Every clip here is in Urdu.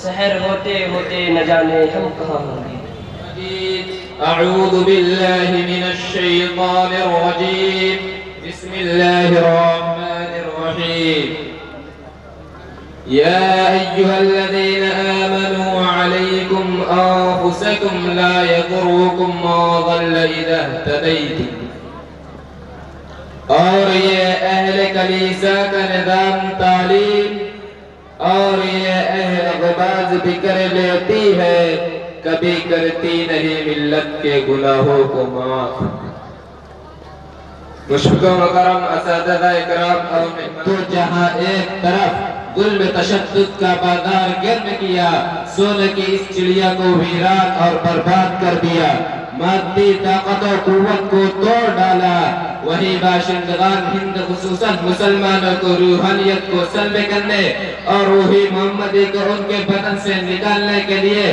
سحر ہوتے ہوتے نہ جانے ہم کہاں ہوں گے۔ اعوذ باللہ من الشیطان الرجیم بسم اللہ الرحمن الرحیم یا ایہا الذین آمنوا علیکم انفسکم لا یضرکم ما ضل اذا اہتدیتم۔ اور یہ اہل کلیسا کا نظام تعلیم اور یہ اہل غباز بھی کر لیتی ہے، کبھی کرتی نہیں ملت کے گناہوں کو معاف۔ مشفقوں مکرم اساتذہ اکرام اور تو جہاں ایک طرف ظلم تشدد کا بازار گرم کیا، سونے کی اس چڑیا کو ویران اور برباد کر دیا، مادی طاقت و قوت کو توڑ ڈالا، وہی باشندگان ہند خصوصاً مسلمانوں کو روحانیت کو سلب کرنے اور روحی محمدی کو ان کے بدن سے نکالنے کے لیے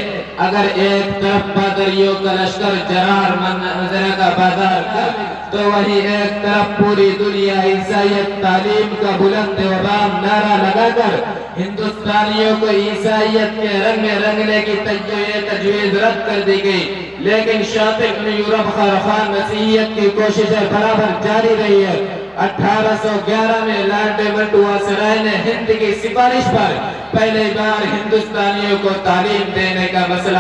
اگر ایک طرف پادریوں کا لشکر جرار منظرہ کا بازار کر تو وہی ایک طرف پوری دنیا عیسائیت تعلیم کا بلند و بام نعرہ لگا کر ہندوستانیوں کو عیسائیت کے رنگ میں رنگنے کی تجویز رد کر دی گئی، لیکن شاطر یورپ خارخان مسیحیت کی کوششیں برابر جاری رہی ہے۔ 1811 میں لارڈ منٹوا سرائے نے ہند کی سفارش پر پہلی بار ہندوستانیوں کو تعلیم دینے کا مسئلہ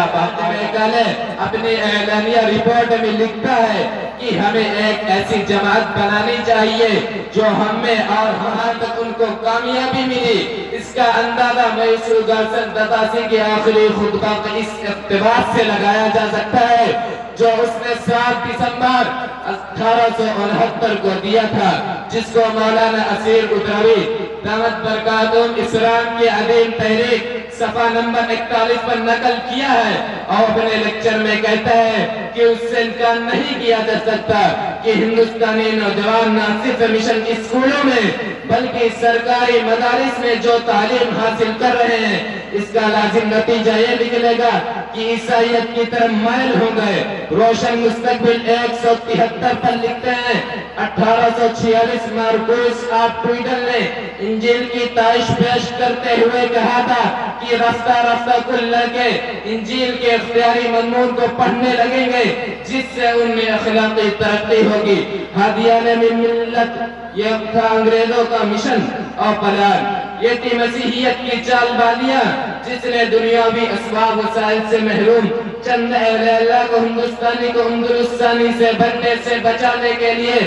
اپنی اعلانیہ رپورٹ میں لکھتا ہے کہ ہمیں ایک ایسی جماعت بنانی چاہیے جو ہمیں اور وہاں تک ان کو کامیابی ملی۔ اس کا اندازہ میسو گارسن دتاسی کے آخری خطبہ کے اس اقتباس سے لگایا جا سکتا ہے جو اس نے 7 دسمبر 1869 کو دیا تھا، جس کو مولانا اسیر ادھروی دامت برکاتہم اسلام کی عظیم تحریک صفحہ نمبر 41 پر نقل کیا ہے اور اپنے لیکچر میں کہتا ہے کہ اس سے انکار نہیں کیا جا سکتا کہ ہندوستانی نوجوان نہ صرف مشن اسکولوں میں بلکہ سرکاری مدارس میں جو تعلیم حاصل کر رہے ہیں، اس کا لازم نتیجہ یہ نکلے گا کہ عیسائیت کی طرف مائل ہو گئے۔ روشن مستقبل 173 پر لکھتے ہیں 1846 مارکوس آف ٹویڈل نے انجیل کی تائش پیش کرتے ہوئے کہا تھا کہ رفتہ رفتہ کل لڑکے انجیل کے اختیاری مضمون کو پڑھنے لگیں گے جس سے ان میں اخلاقی ترقی ہوگی۔ ہادیان من ملت یہ تھا انگریزوں کا مشن اور پلان، یہ تھی مسیحیت کی چال بالیاں جس نے دنیاوی اسباب وسائل سے محروم چند اہل اللہ کو ہندوستانی کو اندلستانی سے بننے سے بچانے کے لیے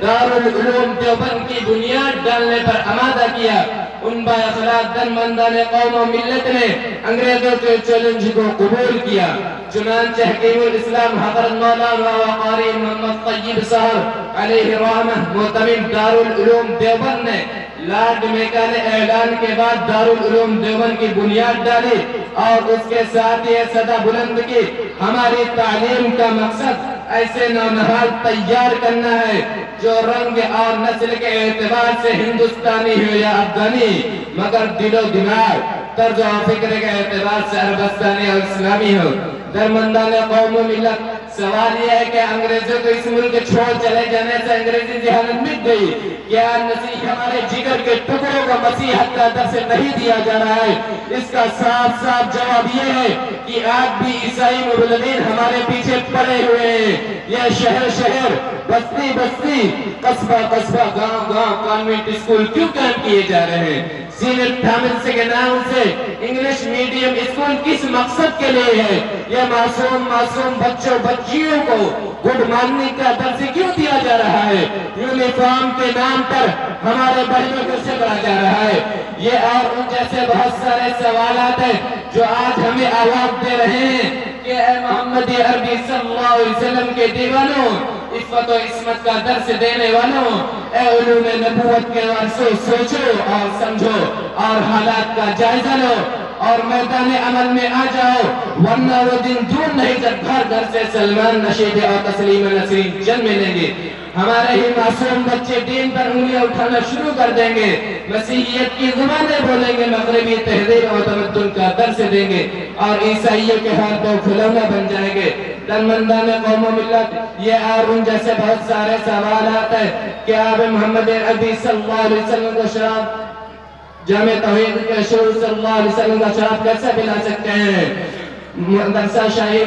دارالعلوم دیوبند کی بنیاد ڈالنے پر آمادہ کیا۔ ان با اخلاق دن مندان قوم و ملت نے انگریزوں کے چیلنج کو قبول کیا، چنانچہ حکیم الاسلام حضرت مولانا وقاری محمد طیب صاحب علیہ رحمہ معتمد دارالعلوم دیوبند نے لارڈ میکا نے اعلان کے بعد دارالعلوم دیوبند کی بنیاد ڈالی اور اس کے ساتھ یہ صدا بلند کی ہماری تعلیم کا مقصد ایسے نونہال تیار کرنا ہے جو رنگ اور نسل کے اعتبار سے ہندوستانی ہو یا افغانی مگر دل و دماغ طرز و فکر کے اعتبار سے عربستانی اور اسلامی ہو۔ درمندان قوم و ملت سوال یہ ہے کہ انگریزوں کو اس ملک چھوڑ چلے جانے سے انگریزی ذہانت مٹ گئی، کیا مسیح ہمارے جگر کے ٹکڑوں کو مسیحیت کا درس نہیں دیا جا رہا ہے؟ اس کا صاف صاف جواب یہ ہے کہ آج بھی عیسائی مبلغین ہمارے پیچھے پڑے ہوئے ہیں۔ یہ شہر شہر بستی بستی قصبہ قصبہ گاؤں گاؤں کانوینٹ اسکول کیوں قائم کیے جا رہے ہیں؟ سینٹ تھامس کے نام سے انگلش میڈیم اسکول کس مقصد کے لیے ہے؟ یہ معصوم بچوں بچیوں کو گڈ مارننگ کا درس کیوں دیا جا رہا ہے؟ یونیفارم کے نام پر ہمارے بہنوں کو سکھایا جا رہا ہے۔ یہ اور ان جیسے بہت سارے سوالات ہیں جو آج ہمیں آواز دے رہے ہیں کہ اے محمد عربی صلی اللہ علیہ وسلم کے دیوانوں، عفت و عصمت کا درس دینے والوں، اے علوم نبوت کے ورثوں، سوچو اور سمجھو اور حالات کا جائزہ لو اور میدان عمل میں آ جاؤ، ورنہ وہ دن دور نہیں جب گھر گھر سے سلمان نشید اور تسلیم نسرین جنم لیں گے۔ ہمارے ہی معصوم بچے دین پر انگلیاں اٹھانا شروع کر دیں گے، مسیحیت کی زبانیں بولیں گے، مغربی تہذیب اور تمدن کا درس دیں گے اور عیسائیوں کے ہاتھوں کھلونا بن جائیں گے۔ درمندان قوم و ملت، یہ اور ان جیسے بہت سارے سوالات ہیں کہ آپ محمد عربی صلی اللہ علیہ وسلم کو شراب جامع توحید کے شور صلی اللہ علیہ وسلم کا شراب کیسے پلا سکتے ہیں؟ مدرسہ شاہی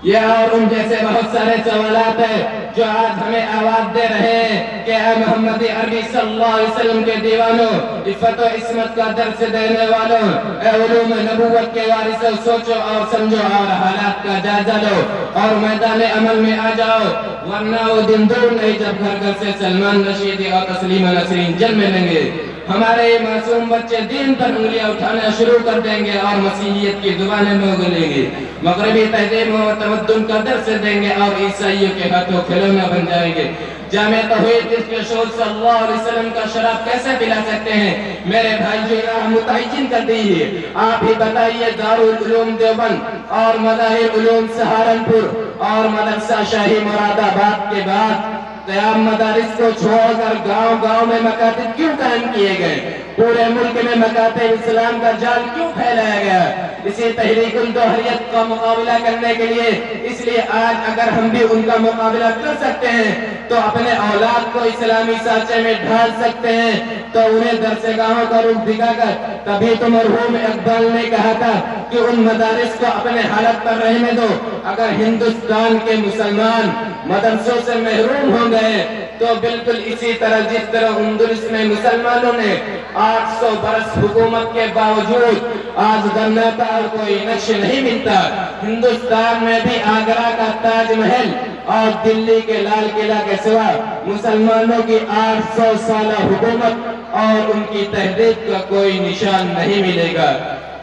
یہ اور ان جیسے بہت سارے سوالات ہیں جو آج ہمیں آواز دے رہے ہیں کہ اے محمد عربی صلی اللہ علیہ وسلم کے دیوانوں، عفت و عصمت کا درس دینے والوں، اے علوم نبوت کے وارثوں، سوچو اور سمجھو اور حالات کا جائزہ لو اور میدان عمل میں آ جاؤ، ورنہ وہ دن دور نہیں جب گھر گھر سے سلمان رشیدی اور تسلیمہ نسرین جنم لیں گے۔ ہمارے یہ معصوم بچے دین پر انگلیاں اٹھانا شروع کر دیں گے اور مسیحیت کی زبانیں میں اگلیں گے، مغربی تہذیب و تمدن کا درس دیں گے اور عیسائیوں کے ہاتھوں کھلونا بن جائیں گے۔ جامع توحید جس کے شور صلی اللہ علیہ وسلم کا شراب کیسے پلا سکتے ہیں؟ میرے بھائی جو راہ متعین کر دیجیے، آپ ہی بتائیے دارالعلوم دیوبند اور مظاہر علوم سہارنپور اور مدرسہ شاہی مراد آباد کے بعد قیام مدارس کو چھوڑ کر گاؤں گاؤں میں مکاتب کیوں قائم کیے گئے؟ پورے ملک میں مکاتب اسلام کا جال کیوں پھیلایا گیا؟ اسی تحریک الدوحریت کا مقابلہ کرنے کے لیے، اس لیے آج اگر ہم بھی ان کا مقابلہ کر سکتے ہیں تو اپنے اولاد کو اسلامی سانچے میں ڈھال سکتے ہیں، تو انہیں درسگاہوں کا رخ دکھا کر، تبھی تو مرحوم اقبال نے کہا تھا کہ ان مدارس کو اپنے حالت پر رہنے دو۔ اگر ہندوستان کے مسلمان مدرسوں سے محروم ہو گئے تو بالکل اسی طرح جس طرح اندلس میں مسلمانوں نے 800 برس حکومت کے باوجود آج گنا کا کوئی نقش نہیں ملتا، ہندوستان میں بھی آگرہ کا تاج محل اور دلی کے لال قلعہ کے سوا مسلمانوں کی 800 سالہ حکومت اور ان کی تحریک کا کوئی نشان نہیں ملے گا۔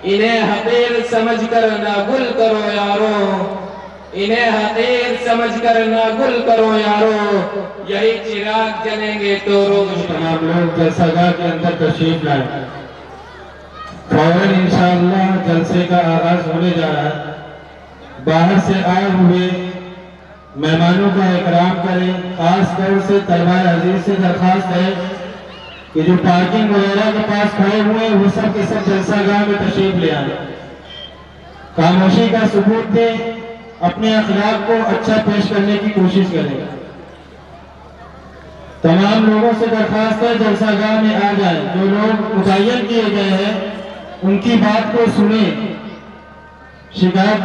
انہیں حقیر سمجھ کر نہ گل کرو یارو، انہیں حقیر سمجھ کر نہ گل کرو یارو، یہی چراغ جلیں گے تو روز۔ تمام لوگ جلسہ گاہ کے اندر تشریف لائیں، فوراً انشاءاللہ جلسے کا آغاز ہونے جا رہا ہے۔ باہر سے آئے ہوئے مہمانوں کا اکرام کریں، خاص طور سے طلبہ عزیز سے درخواست ہے کہ جو پارکنگ وغیرہ کے پاس کھڑے ہوئے وہ سب کے سب جلسہ گاہ میں تشریف لے آئیں، خاموشی کا ثبوت دیں، اپنے اخلاق کو اچھا پیش کرنے کی کوشش کریں۔ تمام لوگوں سے درخواست ہے جلسہ گاہ میں آ جائیں، جو لوگ متعین کیے گئے ہیں ان کی بات کو سنیں، شکایت